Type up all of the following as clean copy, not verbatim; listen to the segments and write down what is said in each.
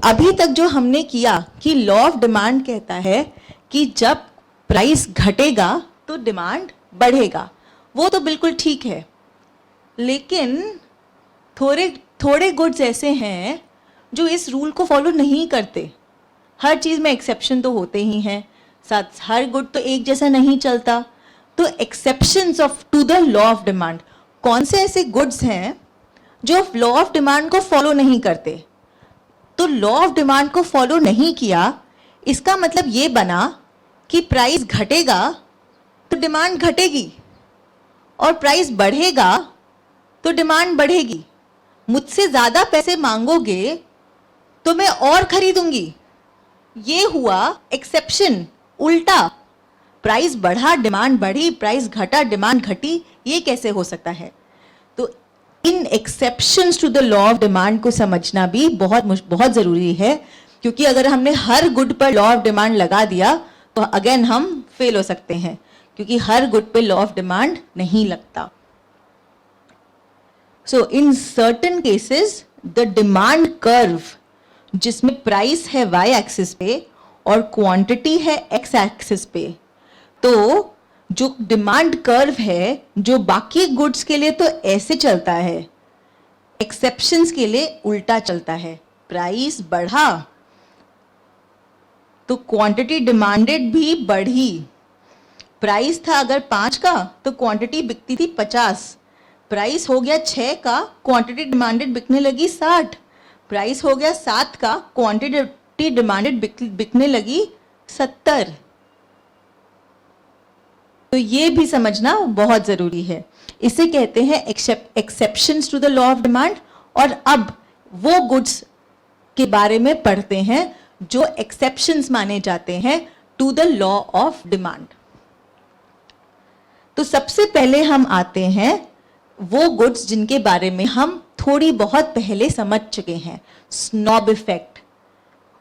अभी तक जो हमने किया कि लॉ ऑफ डिमांड कहता है कि जब प्राइस घटेगा तो डिमांड बढ़ेगा, वो तो बिल्कुल ठीक है। लेकिन थोड़े थोड़े गुड्स ऐसे हैं जो इस रूल को फॉलो नहीं करते। हर चीज़ में एक्सेप्शन तो होते ही हैं, साथ हर गुड तो एक जैसा नहीं चलता। तो exceptions of to the law of demand, कौन से ऐसे गुड्स हैं जो लॉ ऑफ डिमांड को फॉलो नहीं करते? तो लॉ ऑफ डिमांड को फॉलो नहीं किया, इसका मतलब ये बना कि प्राइस घटेगा तो डिमांड घटेगी, और प्राइस बढ़ेगा तो डिमांड बढ़ेगी। मुझसे ज़्यादा पैसे मांगोगे तो मैं और खरीदूंगी। ये हुआ एक्सेप्शन, उल्टा। प्राइस बढ़ा डिमांड बढ़ी, प्राइस घटा डिमांड घटी, ये कैसे हो सकता है? तो इन exceptions to the law of demand को समझना भी बहुत ज़रूरी है, क्योंकि अगर हमने हर गुड पर लॉ ऑफ डिमांड लगा दिया तो अगेन हम फेल हो सकते हैं, क्योंकि हर गुड पे लॉ ऑफ डिमांड नहीं लगता। So in certain cases the demand curve, जिसमें प्राइस है y एक्सिस पे और क्वांटिटी है x एक्सिस पे, तो जो डिमांड कर्व है जो बाकी गुड्स के लिए तो ऐसे चलता है, एक्सेप्शंस के लिए उल्टा चलता है। प्राइस बढ़ा तो क्वांटिटी डिमांडेड भी बढ़ी। प्राइस था अगर 5 का तो क्वांटिटी बिकती थी 50। प्राइस हो गया 6 का, क्वांटिटी डिमांडेड बिकने लगी 60। प्राइस हो गया 7 का, क्वांटिटी डिमांडेड बिकने लगी 70। तो ये भी समझना बहुत ज़रूरी है। इसे कहते हैं exceptions to the law of demand. और अब वो गुड्स के बारे में पढ़ते हैं जो एक्सेप्शंस माने जाते हैं to the law of demand. तो सबसे पहले हम आते हैं वो गुड्स जिनके बारे में हम थोड़ी बहुत पहले समझ चुके हैं, स्नॉब इफेक्ट।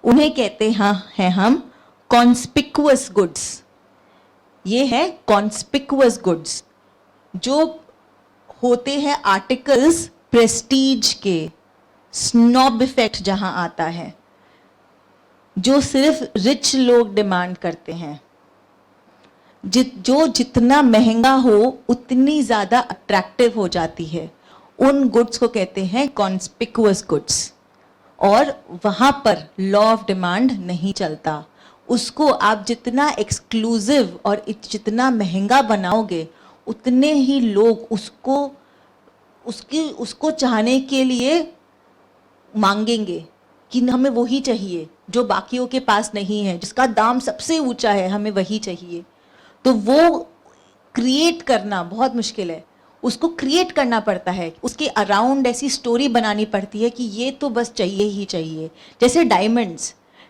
उन्हें कहते हैं हम कॉन्स्पिक्युअस गुड्स। ये है कॉन्स्पिक्युअस गुड्स, जो होते हैं आर्टिकल्स प्रेस्टीज के। स्नॉब इफेक्ट जहां आता है, जो सिर्फ रिच लोग डिमांड करते हैं। जो जितना महंगा हो उतनी ज़्यादा अट्रैक्टिव हो जाती है, उन गुड्स को कहते हैं कॉन्स्पिक्युअस गुड्स। और वहाँ पर लॉ ऑफ डिमांड नहीं चलता। उसको आप जितना एक्सक्लूसिव और जितना महंगा बनाओगे, उतने ही लोग उसको चाहने के लिए मांगेंगे कि हमें वही चाहिए जो बाकियों के पास नहीं है, जिसका दाम सबसे ऊंचा है, हमें वही चाहिए। तो वो क्रिएट करना बहुत मुश्किल है, उसको क्रिएट करना पड़ता है, उसके अराउंड ऐसी स्टोरी बनानी पड़ती है कि ये तो बस चाहिए ही चाहिए। जैसे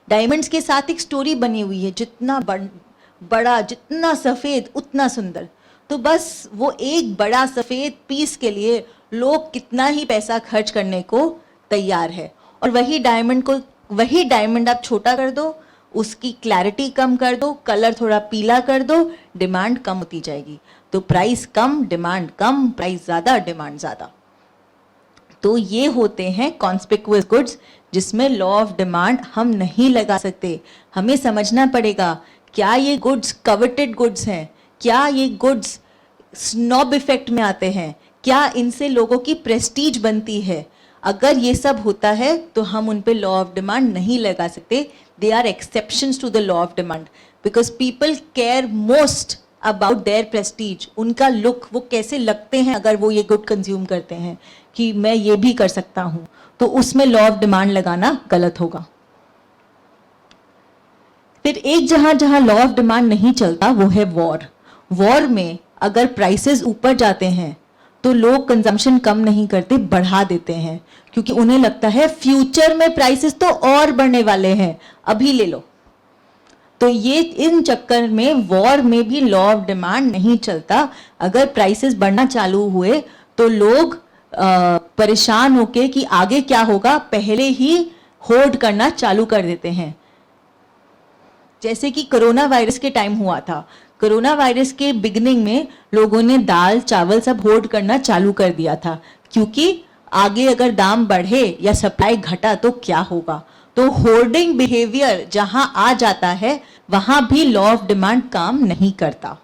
डायमंड्स के साथ एक स्टोरी बनी हुई है, जितना बड़ा, जितना सफ़ेद उतना सुंदर। तो बस वो एक बड़ा सफ़ेद पीस के लिए लोग कितना ही पैसा खर्च करने को तैयार है। और वही डायमंड आप छोटा कर दो, उसकी क्लैरिटी कम कर दो, कलर थोड़ा पीला कर दो, डिमांड कम होती जाएगी। तो प्राइस कम, डिमांड कम, प्राइस ज़्यादा, डिमांड ज़्यादा। तो ये होते हैं कॉन्स्पिक्युअस गुड्स, जिसमें लॉ ऑफ डिमांड हम नहीं लगा सकते। हमें समझना पड़ेगा, क्या ये गुड्स कवेटेड गुड्स हैं, क्या ये गुड्स स्नॉब इफेक्ट में आते हैं, क्या इनसे लोगों की प्रेस्टीज बनती है। अगर ये सब होता है तो हम उन पे लॉ ऑफ डिमांड नहीं लगा सकते। They are exceptions to the law of demand, because people care most about their prestige. उनका लुक, वो कैसे लगते हैं अगर वो ये गुड कंज्यूम करते हैं कि मैं ये भी कर सकता हूँ, तो उसमें लॉ ऑफ डिमांड लगाना गलत होगा। फिर एक जहां लॉ ऑफ डिमांड नहीं चलता वो है वॉर में अगर प्राइसेस ऊपर जाते हैं तो लोग कंजम्पशन कम नहीं करते, बढ़ा देते हैं, क्योंकि उन्हें लगता है फ्यूचर में प्राइसेस तो और बढ़ने वाले हैं, अभी ले लो। तो ये इन चक्कर में वॉर में भी लॉ ऑफ डिमांड नहीं चलता। अगर प्राइसेस बढ़ना चालू हुए तो लोग परेशान होके कि आगे क्या होगा, पहले ही होल्ड करना चालू कर देते हैं। जैसे कि कोरोना वायरस के टाइम हुआ था। कोरोना वायरस के बिगनिंग में लोगों ने दाल चावल सब होल्ड करना चालू कर दिया था, क्योंकि आगे अगर दाम बढ़े या सप्लाई घटा तो क्या होगा। तो होर्डिंग बिहेवियर जहां आ जाता है वहां भी लॉ ऑफ डिमांड काम नहीं करता।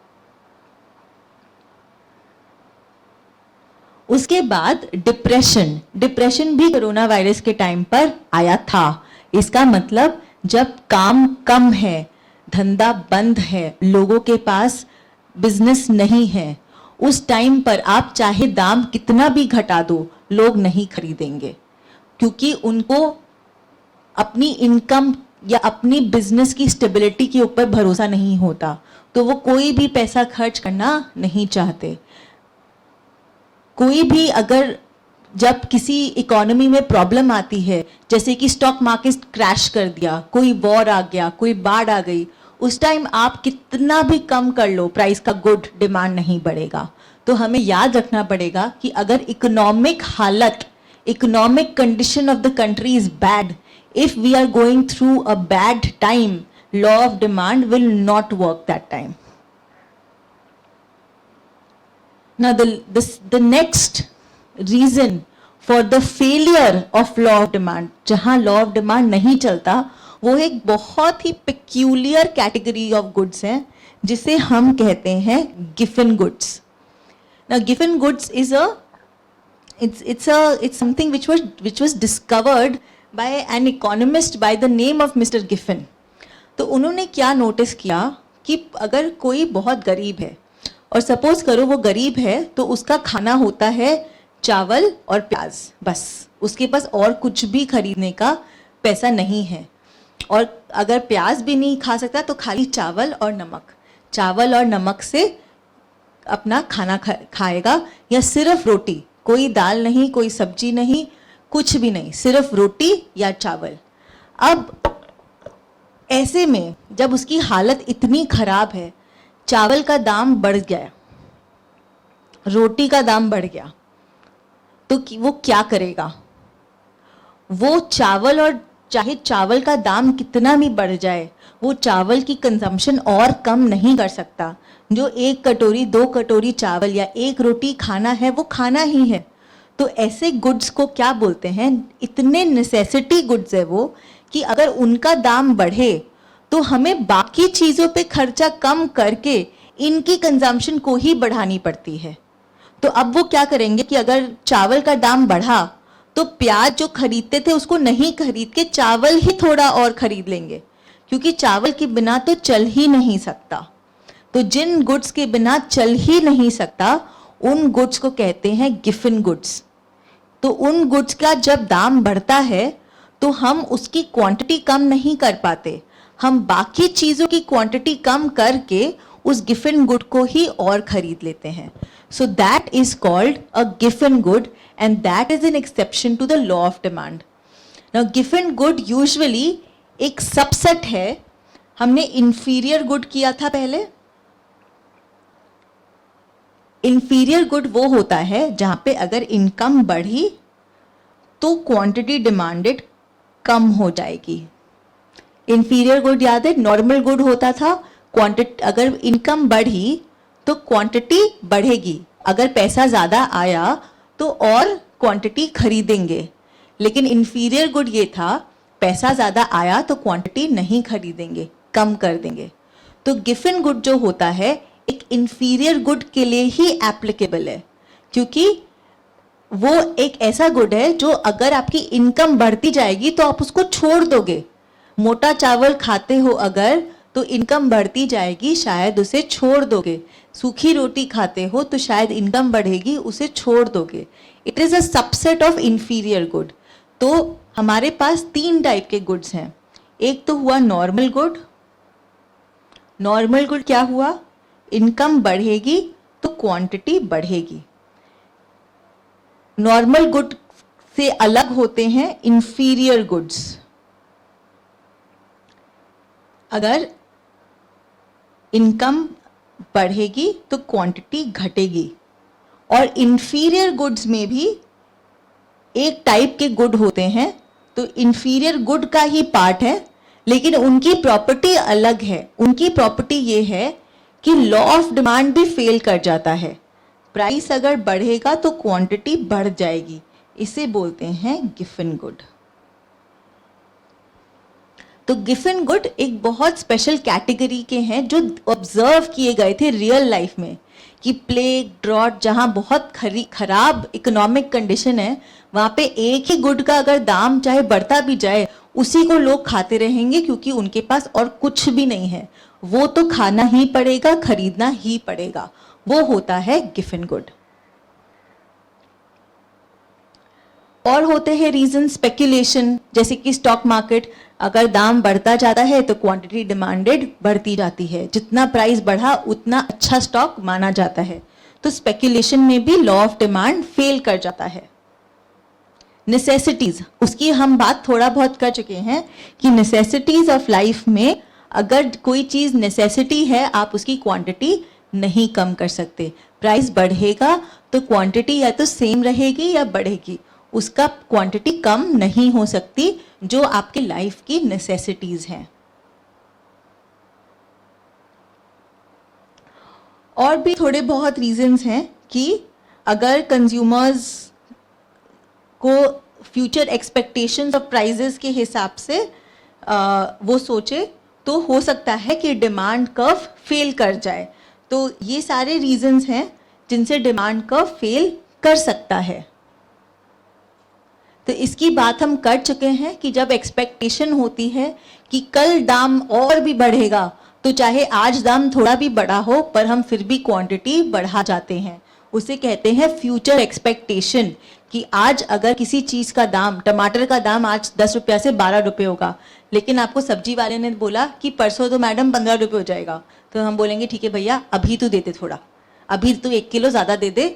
उसके बाद डिप्रेशन भी कोरोना वायरस के टाइम पर आया था। इसका मतलब जब काम कम है, धंधा बंद है, लोगों के पास बिजनेस नहीं है, उस टाइम पर आप चाहे दाम कितना भी घटा दो, लोग नहीं खरीदेंगे, क्योंकि उनको अपनी इनकम या अपनी बिजनेस की स्टेबिलिटी के ऊपर भरोसा नहीं होता, तो वो कोई भी पैसा खर्च करना नहीं चाहते। कोई भी अगर जब किसी इकोनॉमी में प्रॉब्लम आती है, जैसे कि स्टॉक मार्केट क्रैश कर दिया, कोई वॉर आ गया, कोई बाढ़ आ गई, उस टाइम आप कितना भी कम कर लो प्राइस का, गुड डिमांड नहीं बढ़ेगा। तो हमें याद रखना पड़ेगा कि अगर इकोनॉमिक हालत, economic condition of the country is bad, if we are going through a bad time, law of demand will not work that time. Now the next reason for the failure of law of demand, जहां law of demand नहीं चलता, वो एक बहुत ही peculiar category of goods है जिसे हम कहते हैं giffen goods. Now giffen goods is it's something which was discovered by an economist by the name of Mr. Giffen. तो उन्होंने क्या नोटिस किया कि अगर कोई बहुत गरीब है और सपोज करो वो गरीब है, तो उसका खाना होता है चावल और प्याज, बस उसके पास और कुछ भी खरीदने का पैसा नहीं है, और अगर प्याज भी नहीं खा सकता तो खाली चावल और नमक से अपना खाना खाएगा, या सिर्फ रोटी, कोई दाल नहीं, कोई सब्जी नहीं, कुछ भी नहीं, सिर्फ रोटी या चावल। अब ऐसे में जब उसकी हालत इतनी खराब है, चावल का दाम बढ़ गया, रोटी का दाम बढ़ गया, तो वो क्या करेगा? वो चावल, और चाहे चावल का दाम कितना भी बढ़ जाए, वो चावल की कंजम्पशन और कम नहीं कर सकता। जो 1 कटोरी 2 कटोरी चावल या 1 रोटी खाना है, वो खाना ही है। तो ऐसे गुड्स को क्या बोलते हैं? इतने नेसेसिटी गुड्स है वो, कि अगर उनका दाम बढ़े तो हमें बाकी चीज़ों पे खर्चा कम करके इनकी कंजम्पशन को ही बढ़ानी पड़ती है। तो अब वो क्या करेंगे कि अगर चावल का दाम बढ़ा तो प्याज जो खरीदते थे उसको नहीं खरीद के चावल ही थोड़ा और खरीद लेंगे, क्योंकि चावल के बिना तो चल ही नहीं सकता। तो जिन गुड्स के बिना चल ही नहीं सकता, उन गुड्स को कहते हैं गिफन गुड्स। तो उन गुड्स का जब दाम बढ़ता है तो हम उसकी क्वांटिटी कम नहीं कर पाते, हम बाकी चीज़ों की क्वांटिटी कम करके उस गिफन गुड को ही और खरीद लेते हैं। So that is called a Giffen good, and that is an exception to the law of demand. Now Giffen good usually एक सबसेट है। हमने इंफीरियर गुड किया था पहले। इंफीरियर गुड वो होता है जहां पे अगर इनकम बढ़ी तो क्वांटिटी डिमांडेड कम हो जाएगी। इंफीरियर गुड याद है, नॉर्मल गुड होता था, क्वांटिटी, अगर इनकम बढ़ी तो क्वांटिटी बढ़ेगी, अगर पैसा ज़्यादा आया तो और क्वांटिटी खरीदेंगे। लेकिन इंफीरियर गुड ये था, पैसा ज़्यादा आया तो क्वांटिटी नहीं खरीदेंगे, कम कर देंगे। तो गिफन गुड जो होता है एक इंफीरियर गुड के लिए ही एप्लीकेबल है, क्योंकि वो एक ऐसा गुड है जो अगर आपकी इनकम बढ़ती जाएगी तो आप उसको छोड़ दोगे। मोटा चावल खाते हो अगर तो इनकम बढ़ती जाएगी, शायद उसे छोड़ दोगे। सूखी रोटी खाते हो तो शायद इनकम बढ़ेगी, उसे छोड़ दोगे। It is a subset of inferior good. तो हमारे पास 3 टाइप के गुड्स हैं। एक तो हुआ नॉर्मल गुड। नॉर्मल गुड क्या हुआ? इनकम बढ़ेगी तो क्वांटिटी बढ़ेगी। नॉर्मल गुड से अलग होते हैं इंफीरियर गुड्स। अगर इनकम बढ़ेगी तो क्वांटिटी घटेगी। और इंफीरियर गुड्स में भी एक टाइप के गुड होते हैं, तो इंफीरियर गुड का ही पार्ट है, लेकिन उनकी प्रॉपर्टी अलग है। उनकी प्रॉपर्टी ये है कि लॉ ऑफ डिमांड भी फेल कर जाता है। प्राइस अगर बढ़ेगा तो क्वांटिटी बढ़ जाएगी, इसे बोलते हैं गिफन गुड। तो गिफन गुड एक बहुत स्पेशल कैटेगरी के हैं जो ऑब्जर्व किए गए थे रियल लाइफ में कि प्लेग ड्रॉट जहाँ बहुत खराब इकोनॉमिक कंडीशन है वहाँ पे एक ही गुड का अगर दाम चाहे बढ़ता भी जाए उसी को लोग खाते रहेंगे क्योंकि उनके पास और कुछ भी नहीं है, वो तो खाना ही पड़ेगा, खरीदना ही पड़ेगा। वो होता है गिफन गुड। और होते हैं रीजन स्पेकुलेशन, जैसे कि स्टॉक मार्केट अगर दाम बढ़ता जाता है तो क्वांटिटी डिमांडेड बढ़ती जाती है, जितना प्राइस बढ़ा उतना अच्छा स्टॉक माना जाता है। तो स्पेकुलेशन में भी लॉ ऑफ डिमांड फेल कर जाता है। नेसेसिटीज, उसकी हम बात थोड़ा बहुत कर चुके हैं कि नेसेसिटीज ऑफ लाइफ में अगर कोई चीज नेसेसिटी है आप उसकी क्वांटिटी नहीं कम कर सकते। प्राइस बढ़ेगा तो क्वांटिटी या तो सेम रहेगी या बढ़ेगी, उसका क्वांटिटी कम नहीं हो सकती, जो आपके लाइफ की नेसेसिटीज हैं। और भी थोड़े बहुत रीजंस हैं कि अगर कंज्यूमर्स को फ्यूचर एक्सपेक्टेशंस ऑफ प्राइजेस के हिसाब से वो सोचे तो हो सकता है कि डिमांड कर्व फेल कर जाए। तो ये सारे रीजंस हैं जिनसे डिमांड कर्व फेल कर सकता है। तो इसकी बात हम कर चुके हैं कि जब एक्सपेक्टेशन होती है कि कल दाम और भी बढ़ेगा तो चाहे आज दाम थोड़ा भी बढ़ा हो पर हम फिर भी क्वांटिटी बढ़ा जाते हैं, उसे कहते हैं फ्यूचर एक्सपेक्टेशन। कि आज अगर किसी चीज का दाम, टमाटर का दाम आज 10 रुपया से 12 रुपये होगा, लेकिन आपको सब्जी वाले ने बोला कि परसों तो मैडम 15 रुपये हो जाएगा, तो हम बोलेंगे ठीक है भैया अभी तो देते, थोड़ा अभी तो 1 किलो ज्यादा दे दे,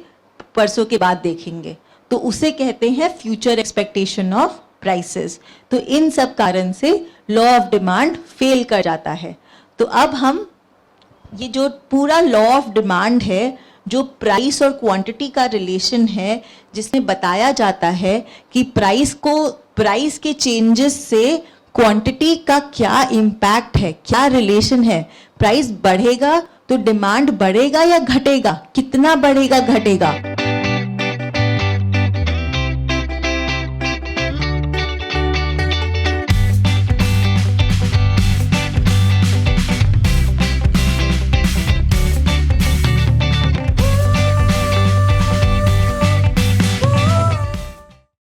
परसों के बाद देखेंगे। तो उसे कहते हैं फ्यूचर एक्सपेक्टेशन ऑफ प्राइसेस। तो इन सब कारण से लॉ ऑफ डिमांड फेल कर जाता है। तो अब हम ये जो पूरा लॉ ऑफ डिमांड है, जो प्राइस और क्वांटिटी का रिलेशन है, जिसमें बताया जाता है कि प्राइस के चेंजेस से क्वांटिटी का क्या इम्पैक्ट है, क्या रिलेशन है। प्राइस बढ़ेगा तो डिमांड बढ़ेगा या घटेगा, कितना बढ़ेगा घटेगा।